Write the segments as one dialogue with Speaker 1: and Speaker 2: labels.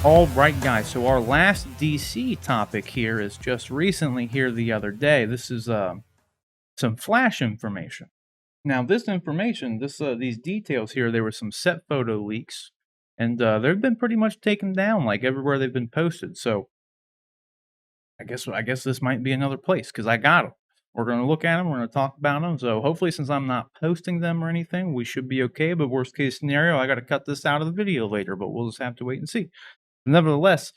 Speaker 1: All right, guys. So our last DC topic here is just recently here the other day. This is some Flash information. Now, this information, these details here, there were some set photo leaks, and they've been pretty much taken down, like everywhere they've been posted. So I guess this might be another place because I got them. We're going to look at them. We're going to talk about them. So hopefully, since I'm not posting them or anything, we should be okay. But worst case scenario, I got to cut this out of the video later. But we'll just have to wait and see. Nevertheless,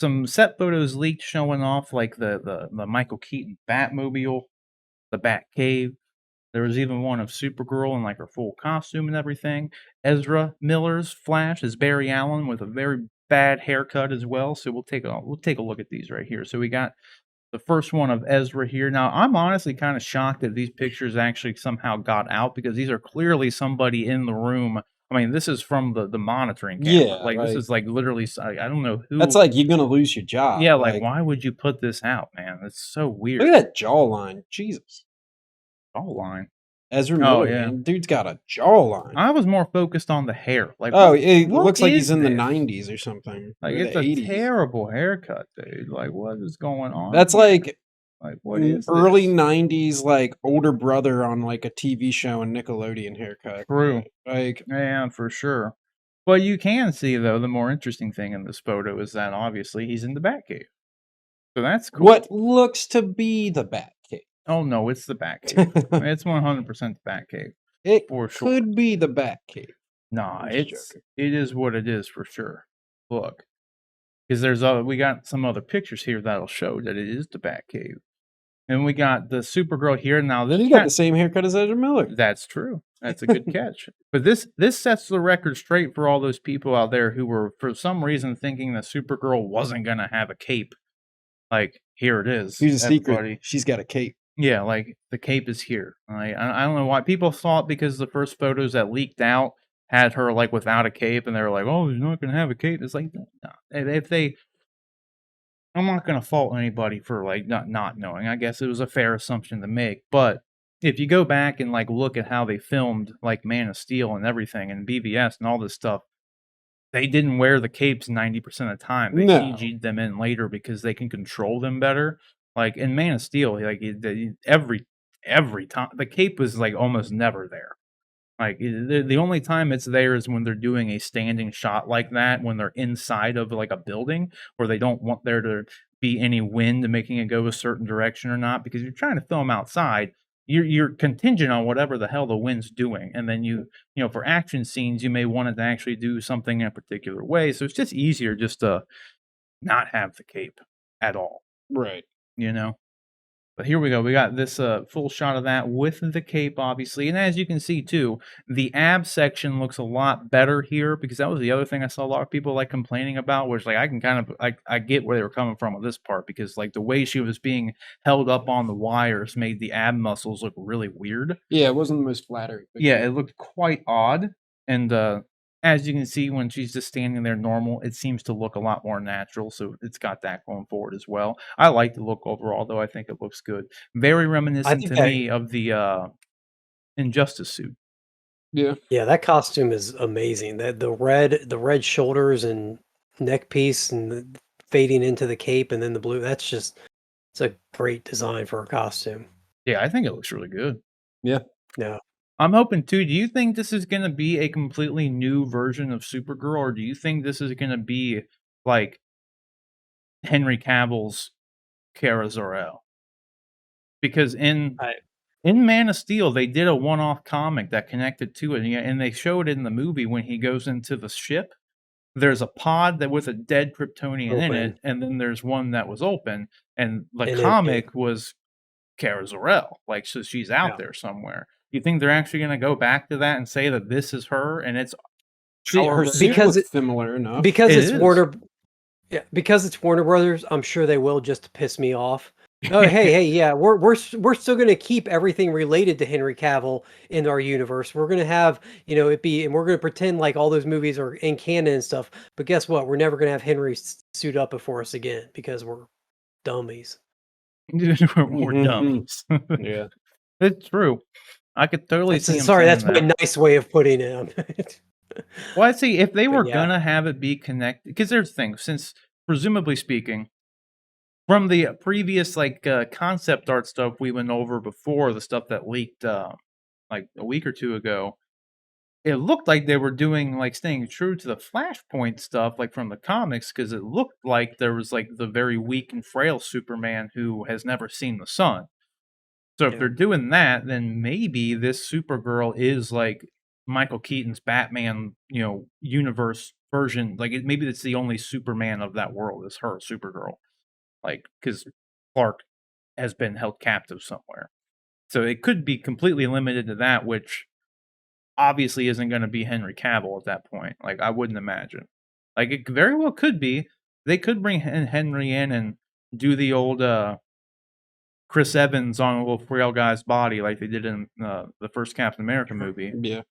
Speaker 1: some set photos leaked showing off like the Michael Keaton Batmobile, the Batcave. There was even one of Supergirl in like her full costume and everything. Ezra Miller's Flash is Barry Allen with a very bad haircut as well. So we'll take a look at these right here. So we got the first one of Ezra here. Now I'm honestly kind of shocked that these pictures actually somehow got out because these are clearly somebody in the room. I mean, this is from the monitoring camera.
Speaker 2: Yeah,
Speaker 1: Like this is like literally. I don't know who.
Speaker 2: That's like you're gonna lose your job.
Speaker 1: Yeah, like why would you put this out, man? It's so weird.
Speaker 2: Look at that jawline, Jesus.
Speaker 1: Jawline.
Speaker 2: Ezra
Speaker 1: Oh,
Speaker 2: Miller,
Speaker 1: yeah.
Speaker 2: man, dude's got a jawline.
Speaker 1: I was more focused on the hair. Like,
Speaker 2: Oh, it
Speaker 1: what
Speaker 2: looks like he's
Speaker 1: is
Speaker 2: in the
Speaker 1: this?
Speaker 2: '90s or something.
Speaker 1: Like,
Speaker 2: or
Speaker 1: it's
Speaker 2: the
Speaker 1: a
Speaker 2: 80s.
Speaker 1: terrible haircut, dude. Like, what is going on?
Speaker 2: That's
Speaker 1: here?
Speaker 2: like
Speaker 1: what is
Speaker 2: early
Speaker 1: this?
Speaker 2: '90s, like older brother on like a TV show and Nickelodeon haircut.
Speaker 1: True.
Speaker 2: Like,
Speaker 1: Yeah, for sure. But you can see though the more interesting thing in this photo is that obviously he's in the Batcave. So that's cool.
Speaker 2: what looks to be the Batcave.
Speaker 1: Oh no, it's the Batcave. It's 100% the Batcave.
Speaker 2: It
Speaker 1: For sure.
Speaker 2: could be the Batcave.
Speaker 1: Nah,
Speaker 2: I'm just joking.
Speaker 1: it is what it is for sure. Look, because we got some other pictures here that'll show that it is the Batcave, and we got the Supergirl here. Now this
Speaker 2: He got the same haircut as Ezra Miller.
Speaker 1: That's true. That's a good catch. But this sets the record straight for all those people out there who were for some reason thinking that Supergirl wasn't gonna have a cape. Like here it is.
Speaker 2: Here's a secret.
Speaker 1: everybody.
Speaker 2: She's got a cape.
Speaker 1: Yeah, like the cape is here. I don't know why people thought because the first photos that leaked out had her like without a cape, and they were like, "Oh, she's not gonna have a cape." It's like, no. If they, I'm not gonna fault anybody for like not knowing. I guess it was a fair assumption to make, but if you go back and like look at how they filmed like Man of Steel and everything and BVS and all this stuff, they didn't wear the capes 90% of the time. They
Speaker 2: No.
Speaker 1: CG'd them in later because they can control them better. Like in Man of Steel, like every time the cape was like almost never there. Like the only time it's there is when they're doing a standing shot like that, when they're inside of like a building where they don't want there to be any wind making it go a certain direction or not, because you're trying to film outside. You're contingent on whatever the hell the wind's doing, and then you know for action scenes you may want it to actually do something in a particular way. So it's just easier just to not have the cape at all.
Speaker 2: Right.
Speaker 1: You know? But here we go. We got this full shot of that with the cape, obviously. And as you can see, too, the ab section looks a lot better here because that was the other thing I saw a lot of people like complaining about, which like I can kind of I get where they were coming from with this part because like the way she was being held up on the wires made the ab muscles look really weird.
Speaker 2: Yeah, it wasn't the most flattering.
Speaker 1: Yeah, it looked quite odd. And as you can see, when she's just standing there normal, it seems to look a lot more natural. So it's got that going forward as well. I like the look overall, though. I think it looks good. Very reminiscent to me of the Injustice suit.
Speaker 2: Yeah.
Speaker 3: Yeah, that costume is amazing. The red shoulders and neck piece and the fading into the cape and then the blue. It's a great design for a costume.
Speaker 1: Yeah, I think it looks really good.
Speaker 2: Yeah.
Speaker 3: Yeah.
Speaker 1: I'm hoping too. Do you think this is going to be a completely new version of Supergirl, or do you think this is going to be like Henry Cavill's Kara Zor-El? Because in Man of Steel, they did a one-off comic that connected to it, and they showed it in the movie when he goes into the ship. There's a pod that with a dead Kryptonian in it, and then there's one that was open, and the comic was Kara Zor-El. Like, so she's out there somewhere. You think they're actually going to go back to that and say that this is her, and it's
Speaker 2: her suit looks similar enough
Speaker 3: because it's Warner. Yeah, because it's Warner Brothers. I'm sure they will just to piss me off. Oh, hey, yeah, we're still going to keep everything related to Henry Cavill in our universe. We're going to have it be, and we're going to pretend like all those movies are in canon and stuff. But guess what? We're never going to have Henry suit up before us again because we're dummies.
Speaker 1: we're dummies.
Speaker 2: Yeah,
Speaker 1: it's true. I could totally see him.
Speaker 3: Sorry, that's my nice way of putting it.
Speaker 1: Well, I'd say if they
Speaker 3: But
Speaker 1: were
Speaker 3: yeah,
Speaker 1: gonna have it be connected, because there's the thing, since presumably speaking, from the previous concept art stuff we went over before, the stuff that leaked like a week or two ago, it looked like they were doing like staying true to the Flashpoint stuff, like from the comics, because it looked like there was like the very weak and frail Superman who has never seen the sun. So if
Speaker 3: yeah.
Speaker 1: they're doing that, then maybe this Supergirl is like Michael Keaton's Batman, universe version. Like maybe it's the only Superman of that world is her Supergirl. Like because Clark has been held captive somewhere, so it could be completely limited to that, which obviously isn't going to be Henry Cavill at that point. Like I wouldn't imagine. Like it very well could be. They could bring Henry in and do the old Chris Evans on a little frail guy's body like they did in the first Captain America
Speaker 3: Sure.
Speaker 1: movie.
Speaker 2: Yeah.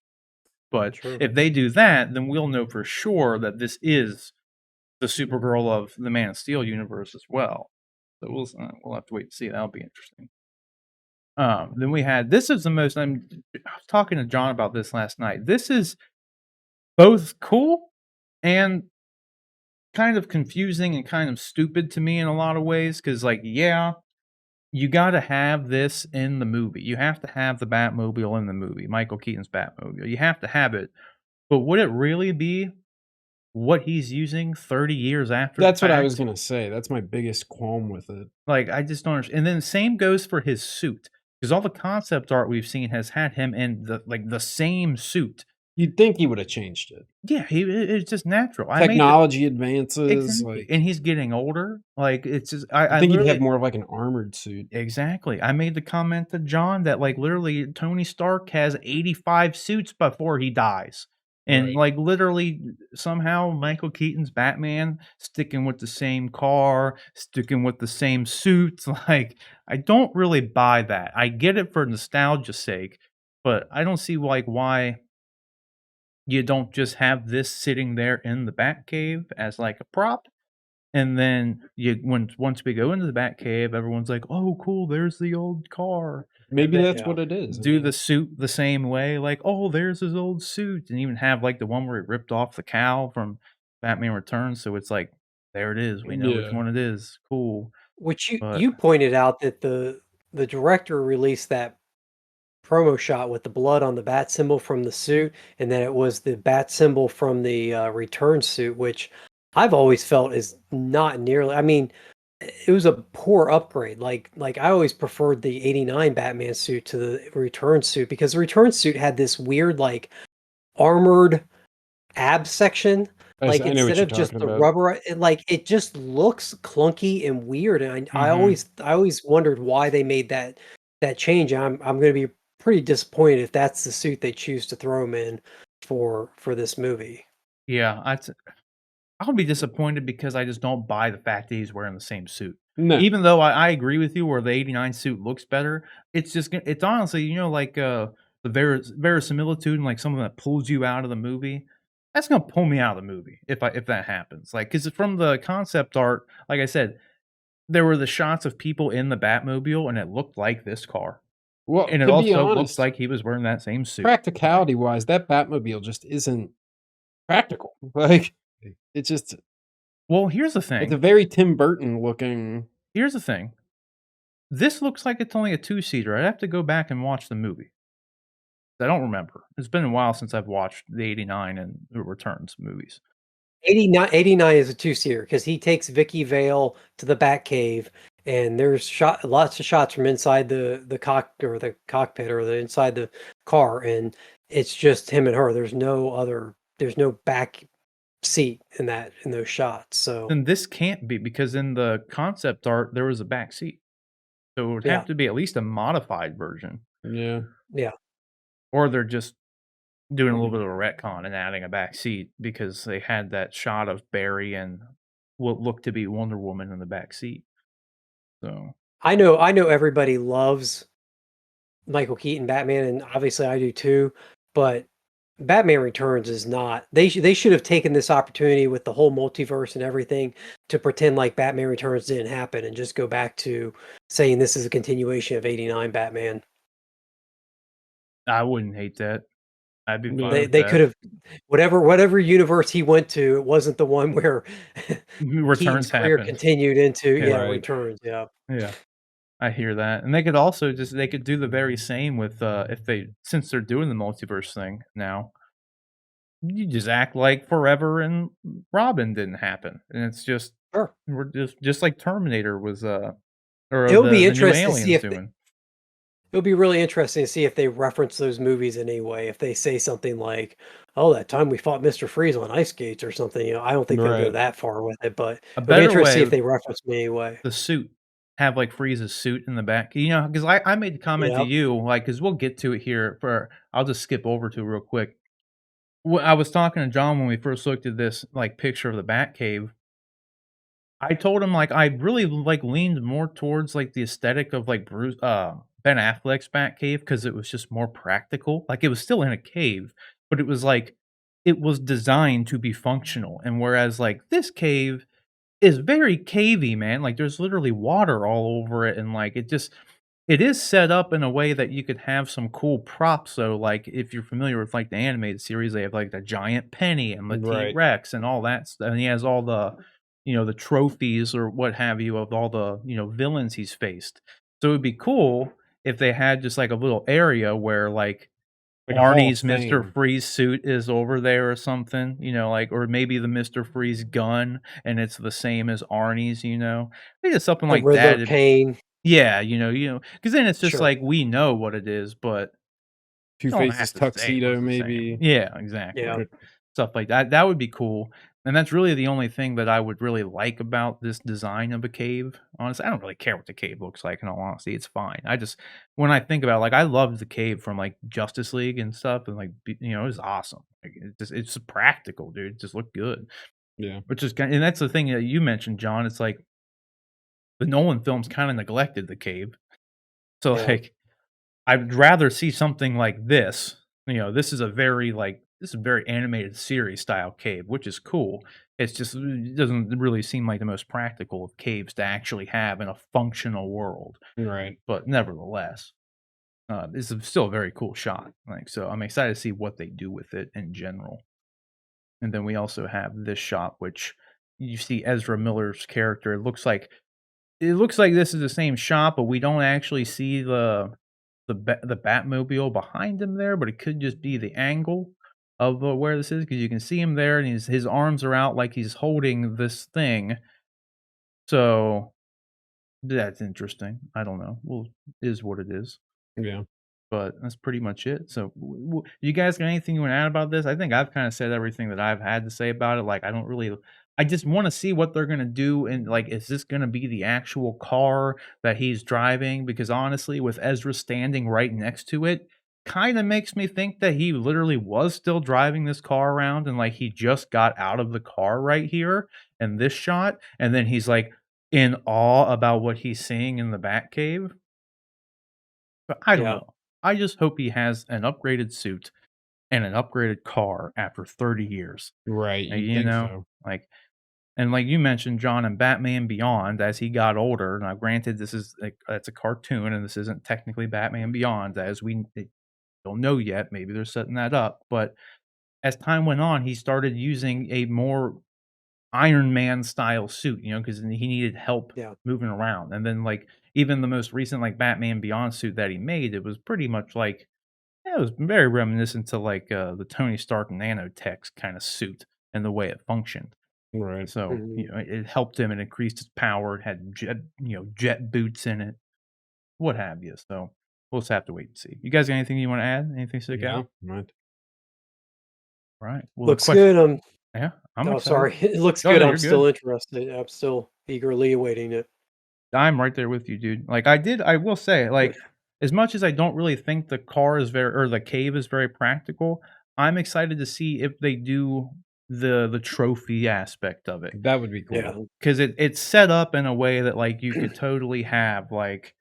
Speaker 1: But
Speaker 3: Sure.
Speaker 1: if they do that, then we'll know for sure that this is the Supergirl of the Man of Steel universe as well. So we'll have to wait and see. That'll be interesting. Then we had this is the most. I was talking to John about this last night. This is both cool and kind of confusing and kind of stupid to me in a lot of ways. Because yeah, you gotta have this in the movie. You have to have the Batmobile in the movie, Michael Keaton's Batmobile. You have to have it. But would it really be what he's using 30 years after the
Speaker 2: That's what I was
Speaker 1: fact?
Speaker 2: gonna say. That's my biggest qualm with it.
Speaker 1: Like, I just don't understand. And then same goes for his suit, because all the concept art we've seen has had him in the same suit.
Speaker 2: You'd think he would have changed it.
Speaker 1: Yeah, it's just natural.
Speaker 2: Technology advances,
Speaker 1: Exactly, and he's getting older. Like, it's just
Speaker 2: I
Speaker 1: I
Speaker 2: think he'd have
Speaker 1: literally
Speaker 2: more of like an armored suit.
Speaker 1: exactly. I made the comment to John that, like, literally Tony Stark has 85 suits before he dies. And,
Speaker 2: Right.
Speaker 1: like, literally somehow Michael Keaton's Batman sticking with the same car, sticking with the same suits. Like, I don't really buy that. I get it for nostalgia's sake, but I don't see like why you don't just have this sitting there in the Batcave as like a prop. And then once we go into the Batcave, everyone's like, "Oh, cool! There's the old car." And
Speaker 2: Maybe
Speaker 1: then
Speaker 2: that's
Speaker 3: Yeah.
Speaker 2: what it is. I
Speaker 1: do the
Speaker 2: mean,
Speaker 1: suit the same way, like, "Oh, there's his old suit," and even have like the one where he ripped off the cowl from Batman Returns. So it's like, there it is. We know which
Speaker 2: yeah.
Speaker 1: one it is. Cool,
Speaker 3: Which you
Speaker 1: but
Speaker 3: you pointed out that the director released that promo shot with the blood on the bat symbol from the suit, and then it was the bat symbol from the return suit, which I've always felt is not nearly. I mean, it was a poor upgrade. Like I always preferred the '89 Batman suit to the return suit because the return suit had this weird like armored ab section. Like
Speaker 2: I know what
Speaker 3: instead
Speaker 2: you're
Speaker 3: of just
Speaker 2: talking
Speaker 3: the
Speaker 2: about.
Speaker 3: rubber, it just looks clunky and weird. And I
Speaker 1: mhm.
Speaker 3: always wondered why they made that change. I'm going to be pretty disappointed if that's the suit they choose to throw him in for this movie.
Speaker 1: Yeah, I'll be disappointed because I just don't buy the fact that he's wearing the same suit.
Speaker 2: No.
Speaker 1: Even though I agree with you where the '89 suit looks better, it's just it's honestly, like, the verisimilitude and, like, something that pulls you out of the movie, that's gonna pull me out of the movie if that happens. Like, because from the concept art, like I said, there were the shots of people in the Batmobile, and it looked like this car,
Speaker 2: Well,
Speaker 1: and it
Speaker 2: to be
Speaker 1: also looked
Speaker 2: honest,
Speaker 1: like he was wearing that same suit.
Speaker 2: practicality wise, that Batmobile just isn't practical. Like it's just
Speaker 1: Well, here's the
Speaker 2: it's a
Speaker 1: thing.
Speaker 2: very Tim Burton looking.
Speaker 1: Here's the thing. This looks like it's only a two-seater. I'd have to go back and watch the movie. I don't remember. It's been a while since I've watched the '89 and the Returns movies.
Speaker 3: 89 is a two-seater because he takes Vicky Vale to the Batcave, and there's lots of shots from inside the cockpit or the inside the car, and it's just him and her. There's no back seat in those shots. So
Speaker 1: Then this can't be because in the concept art, there was a back seat. So it would have
Speaker 3: yeah,
Speaker 1: to be at least a modified version,
Speaker 2: Yeah.
Speaker 3: yeah.
Speaker 1: or they're just doing a little bit of a retcon and adding a back seat because they had that shot of Barry and what looked to be Wonder Woman in the back seat. So
Speaker 3: I know everybody loves Michael Keaton Batman, and obviously I do too. But Batman Returns is not. They should have taken this opportunity with the whole multiverse and everything to pretend like Batman Returns didn't happen and just go back to saying this is a continuation of '89 Batman.
Speaker 1: I wouldn't hate that. I'd be fine
Speaker 2: Yeah.
Speaker 1: with
Speaker 3: They
Speaker 1: that.
Speaker 3: could have whatever universe he went to, it wasn't the one where Keaton's
Speaker 1: Returns
Speaker 3: career
Speaker 1: happen.
Speaker 3: continued into,
Speaker 1: Yeah.
Speaker 2: Right.
Speaker 3: returns, yeah.
Speaker 1: Yeah. I hear that. And they could also they could do the very same with if they since they're doing the multiverse thing now, you just act like Forever and Robin didn't happen. And it's just
Speaker 3: Sure.
Speaker 1: we're just like Terminator was or
Speaker 3: It'll be
Speaker 1: the new
Speaker 3: interesting to see
Speaker 1: aliens
Speaker 3: if
Speaker 1: doing.
Speaker 3: it'll be really interesting to see if they reference those movies in any way. If they say something like, "Oh, that time we fought Mr. Freeze on ice skates," or something. I don't think they'll go
Speaker 2: Right.
Speaker 3: that far with it, but
Speaker 1: A
Speaker 3: it'll be
Speaker 1: better
Speaker 3: interesting to see if
Speaker 1: way,
Speaker 3: they reference me anyway.
Speaker 1: the suit. Have like Frieza's suit in the back. Because I made the comment to
Speaker 3: Yep.
Speaker 1: you, like, because we'll get to it here for I'll just skip over to it real quick. I was talking to John when we first looked at this like picture of the Batcave. I told him, like, I really, like, leaned more towards, like, the aesthetic of, like, Ben Affleck's Batcave because it was just more practical. Like, it was still in a cave, but it was, like it was designed to be functional, and whereas, like, this cave is very cavey, man, like, there's literally water all over it, and, like, it is set up in a way that you could have some cool props, though, like, if you're familiar with, like, the animated series, they have, like, the giant penny and the
Speaker 2: Right.
Speaker 1: T-Rex and all that stuff, and he has all the, the trophies or what have you of all the, villains he's faced. So, it would be cool if they had just, like, a little area where, like,
Speaker 2: Like a Hall of
Speaker 1: Arnie's Mr.
Speaker 2: Fame.
Speaker 1: Freeze suit is over there or something, like or maybe the Mr. Freeze gun, and it's the same as Arnie's, I think it's something
Speaker 3: The
Speaker 1: like
Speaker 3: Riddler
Speaker 1: that.
Speaker 3: Kane.
Speaker 1: Yeah, because then it's just
Speaker 3: Sure.
Speaker 1: like we know what it is, but
Speaker 2: Two
Speaker 1: you don't
Speaker 2: Faces
Speaker 1: have to say
Speaker 2: tuxedo,
Speaker 1: what's the same.
Speaker 2: maybe.
Speaker 1: Yeah, exactly.
Speaker 3: Yeah.
Speaker 2: Right.
Speaker 1: Stuff like that. That would be cool. And that's really the only thing that I would really like about this design of a cave. Honestly, I don't really care what the cave looks like, in all honesty. It's fine. I just when I think about it, like I loved the cave from like Justice League and stuff, and like it was awesome. Like it's practical, dude. It just looked good.
Speaker 2: Yeah.
Speaker 1: Which is kind and that's the thing that you mentioned, John. It's like the Nolan films kind of neglected the cave. So
Speaker 3: Yeah.
Speaker 1: like I'd rather see something like this. This is a very this is a very animated series style cave, which is cool. It's just it doesn't really seem like the most practical of caves to actually have in a functional world.
Speaker 2: Right.
Speaker 1: But nevertheless, this is still a very cool shot. Like so, I'm excited to see what they do with it in general. And then we also have this shot, which you see Ezra Miller's character. It looks like this is the same shot, but we don't actually see the Batmobile behind him there, but it could just be the angle of, where this is because you can see him there, and his arms are out like he's holding this thing. So, that's interesting. I don't know. Well, is what it is,
Speaker 2: Yeah.
Speaker 1: but that's pretty much it. So, you guys got anything you wanna add about this? I think I've kinda said everything that I've had to say about it, like, I just wanna see what they're gonna do, and, like, is this gonna be the actual car that he's driving? Because, honestly, with Ezra standing right next to it, kinda makes me think that he literally was still driving this car around, and, like, he just got out of the car right here in this shot, and then he's, like, in awe about what he's seeing in the Batcave. But I don't
Speaker 3: Yeah.
Speaker 1: know. I just hope he has an upgraded suit and an upgraded car after 30 years.
Speaker 2: Right. You'd
Speaker 1: You
Speaker 2: think
Speaker 1: know?
Speaker 2: so.
Speaker 1: Like and like you mentioned, John, and Batman Beyond, as he got older, now granted this is that's a cartoon and this isn't technically Batman Beyond, as we don't know yet. Maybe they're setting that up. But as time went on, he started using a more Iron Man style suit, because he needed help
Speaker 3: Yeah.
Speaker 1: moving around. And then like even the most recent like Batman Beyond suit that he made, it was pretty much like yeah, it was very reminiscent to like the Tony Stark nanotech kind of suit and the way it functioned.
Speaker 2: Right.
Speaker 1: So,
Speaker 3: Mhm.
Speaker 1: it helped him and increased his power, it had jet boots in it, what have you. So, we'll just have to wait and see. You guys got anything you wanna add? Anything stick
Speaker 2: Yeah.
Speaker 1: out?
Speaker 2: Right.
Speaker 1: Right. Well, the
Speaker 3: Looks
Speaker 1: question
Speaker 3: good.
Speaker 1: yeah, I'm
Speaker 3: Oh,
Speaker 1: excited.
Speaker 3: sorry. It looks
Speaker 1: Oh,
Speaker 3: good.
Speaker 1: no,
Speaker 3: I'm
Speaker 1: you're good.
Speaker 3: still interested. I'm still eagerly awaiting it.
Speaker 1: I'm right there with you, dude. Like, I will say, like, as much as I don't really think the car is very or the cave is very practical, I'm excited to see if they do the trophy aspect of it.
Speaker 2: That would be
Speaker 3: Yeah.
Speaker 2: cool.
Speaker 1: 'Cause it's set up in a way that, like, you could totally have, like,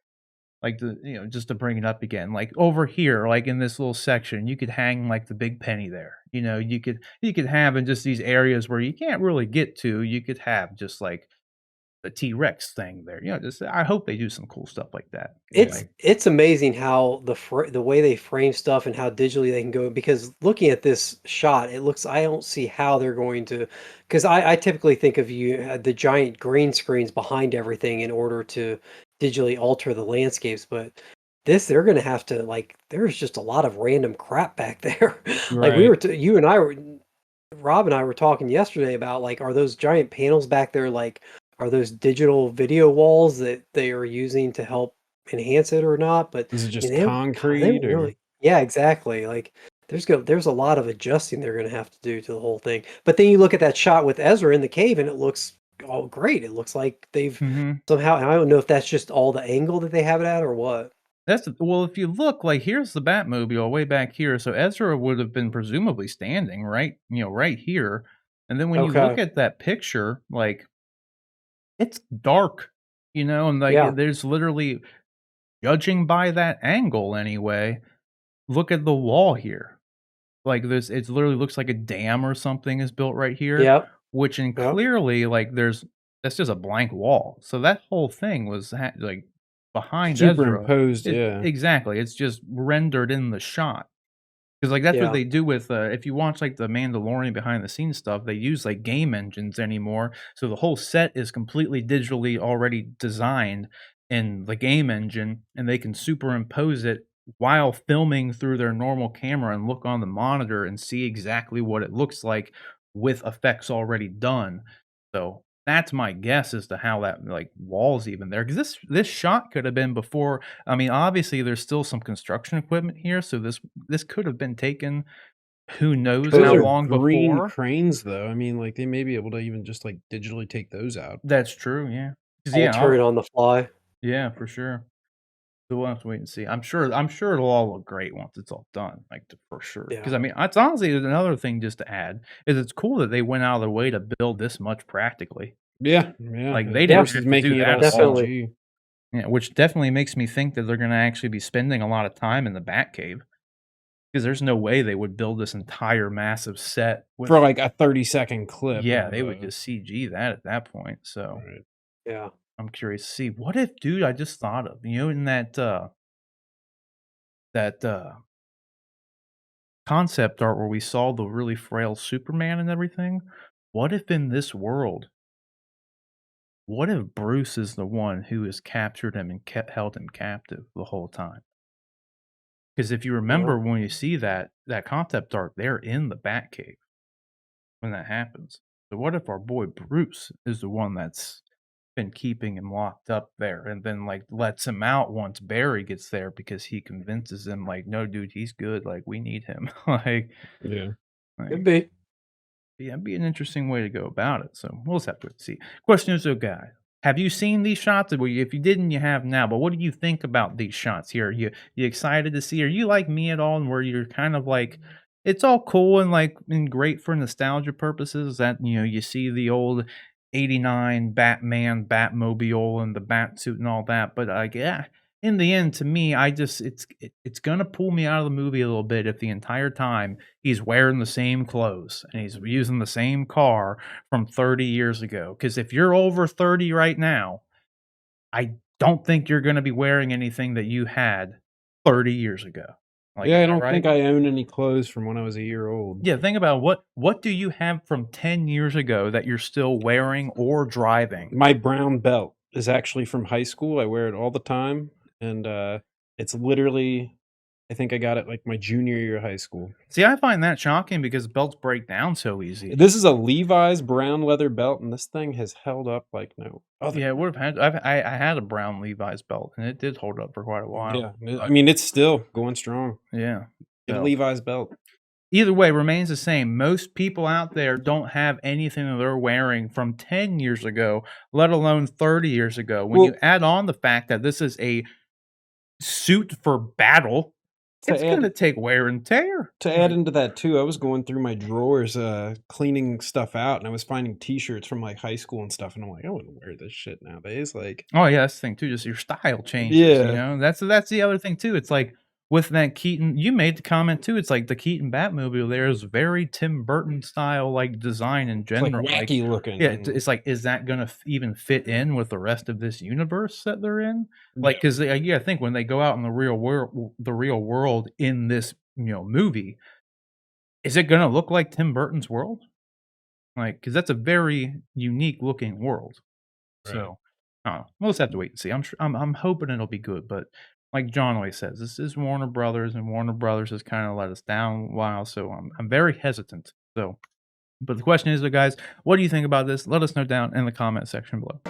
Speaker 1: just to bring it up again, like, over here, like, in this little section, you could hang, like, the big penny there, you could have in just these areas where you can't really get to, you could have just, like, T-Rex thing there. Just I hope they do some cool stuff like that.
Speaker 3: It's amazing how the way they frame stuff and how digitally they can go, because looking at this shot, it looks I don't see how they're going to, because I typically think of the giant green screens behind everything in order to digitally alter the landscapes, but this they're gonna have to, like, there's just a lot of random crap back there. Like we
Speaker 2: Right.
Speaker 3: were you and I were Rob and I were talking yesterday about, like, are those giant panels back there, like, are those digital video walls that they are using to help enhance it or not? But
Speaker 2: Is it
Speaker 3: I mean,
Speaker 2: just
Speaker 3: they
Speaker 2: concrete
Speaker 3: haven't
Speaker 2: or?
Speaker 3: really, yeah, exactly. Like there's a lot of adjusting they're gonna have to do to the whole thing. But then you look at that shot with Ezra in the cave and it looks all great. It looks like they've
Speaker 1: Mhm.
Speaker 3: somehow, and I don't know if that's just all the angle that they have it at or what.
Speaker 1: Well, if you look, like, here's the Batmobile way back here, so Ezra would have been presumably standing right here, and then when you look
Speaker 3: Okay.
Speaker 1: at that picture, like, it's dark, and, like,
Speaker 3: Yeah.
Speaker 1: there's literally judging by that angle anyway, look at the wall here. Like, this it literally looks like a dam or something is built right here,
Speaker 3: Yep.
Speaker 1: which and
Speaker 3: Yep.
Speaker 1: clearly, like, that's just a blank wall. So that whole thing was like, behind Ezra.
Speaker 2: Superimposed, yeah.
Speaker 1: Exactly, it's just rendered in the shot. 'Cause, like, that's what
Speaker 3: Yeah.
Speaker 1: they do with, if you watch, like, the Mandalorian behind the scenes stuff, they use, like, game engines anymore, so the whole set is completely digitally already designed in the game engine, and they can superimpose it while filming through their normal camera and look on the monitor and see exactly what it looks like with effects already done. So, that's my guess as to how that, like, wall's even there. Because this shot could have been before. I mean, obviously, there's still some construction equipment here, so this could have been taken who knows
Speaker 2: Those
Speaker 1: how
Speaker 3: Could.
Speaker 2: are
Speaker 1: long
Speaker 2: green
Speaker 1: before.
Speaker 2: cranes, though. I mean, like, they may be able to even just, like, digitally take those out.
Speaker 1: That's true, yeah. 'Cause, yeah,
Speaker 3: Alter it on the fly.
Speaker 1: yeah, for sure. So we'll have to wait and see. I'm sure it'll all look great once it's all done, like, for sure. Because
Speaker 3: Yeah.
Speaker 1: I mean, it's honestly another thing just to add, is it's cool that they went out of their way to build this much practically.
Speaker 2: Yeah, yeah,
Speaker 1: Like, they didn't
Speaker 2: versus
Speaker 1: have to do
Speaker 2: making it
Speaker 1: that
Speaker 2: all
Speaker 1: at all.
Speaker 3: Definitely.
Speaker 2: CG.
Speaker 1: Yeah, which definitely makes me think that they're gonna actually be spending a lot of time in the Batcave. 'Cause there's no way they would build this entire massive set
Speaker 2: For,
Speaker 1: with.
Speaker 2: like, a 30-second clip
Speaker 1: Yeah,
Speaker 2: of,
Speaker 1: they would just CG that at that point, so
Speaker 2: right.
Speaker 3: Yeah.
Speaker 1: I'm curious to see. What if, dude, I just thought of, in that concept art where we saw the really frail Superman and everything, what if in this world, what if Bruce is the one who has captured him and held him captive the whole time? Because if you
Speaker 3: Yeah.
Speaker 1: remember when you see that concept art, they're in the Batcave when that happens. So what if our boy Bruce is the one that's been keeping him locked up there and then, like, lets him out once Barry gets there because he convinces him, like, "No, dude, he's good, like, we need him." Like
Speaker 2: Yeah.
Speaker 3: Could
Speaker 1: like,
Speaker 3: be.
Speaker 1: yeah, it'd be an interesting way to go about it, so we'll just have to see. Question is, though, guys, have you seen these shots? Well, if you didn't, you have now, but what do you think about these shots here? You excited to see? Are you like me at all, and where you're kind of like, it's all cool and, like, and great for nostalgia purposes that, you see the old '89 Batman Batmobile and the bat suit and all that, but, like, yeah, in the end, to me, I just it's gonna pull me out of the movie a little bit if the entire time he's wearing the same clothes and he's using the same car from 30 years ago. Because if you're over 30 right now, I don't think you're gonna be wearing anything that you had 30 years ago. Like,
Speaker 2: Yeah, I
Speaker 1: am I
Speaker 2: don't
Speaker 1: right?
Speaker 2: think I own any clothes from when I was a year old.
Speaker 1: Yeah, think about what do you have from 10 years ago that you're still wearing or driving?
Speaker 2: My brown belt is actually from high school. I wear it all the time, and, it's literally I think I got it, like, my junior year of high school.
Speaker 1: See, I find that shocking because belts break down so easy.
Speaker 2: This is a Levi's brown leather belt, and this thing has held up like no other.
Speaker 1: Yeah, it would have had I had a brown Levi's belt, and it did hold up for quite a while.
Speaker 2: Yeah, I mean, it's still going strong.
Speaker 1: Yeah.
Speaker 2: Get a
Speaker 1: So
Speaker 2: Levi's belt.
Speaker 1: either way, remains the same. Most people out there don't have anything that they're wearing from 10 years ago, let alone 30 years ago. When you
Speaker 2: Well,
Speaker 1: add on the fact that this is a suit for battle,
Speaker 2: to
Speaker 1: it's gonna
Speaker 2: add
Speaker 1: take wear and tear.
Speaker 2: to add into that too, I was going through my drawers, cleaning stuff out, and I was finding T-shirts from, like, high school and stuff, and I'm like, "I wouldn't wear this shit nowadays," like.
Speaker 1: Oh, yeah, that's the thing too, just your style changes,
Speaker 2: Yeah.
Speaker 1: That's the other thing too. It's like, with that Keaton, you made the comment too. It's like the Keaton Batmobile there is very Tim Burton style, like design in
Speaker 2: It's like
Speaker 1: general. Like,
Speaker 2: wacky looking.
Speaker 1: yeah,
Speaker 2: and
Speaker 1: it's like, is that gonna even fit in with the rest of this universe that they're in?
Speaker 2: Yeah.
Speaker 1: Like, because yeah, I think when they go out in the real world in this movie, is it gonna look like Tim Burton's world? Like, because that's a very unique looking world.
Speaker 2: Right.
Speaker 1: So, I don't know. We'll just have to wait and see. I'm hoping it'll be good, but like John always says, this is Warner Brothers, and Warner Brothers has kind of let us down a while, so I'm very hesitant. So, but the question is, though, guys, what do you think about this? Let us know down in the comment section below.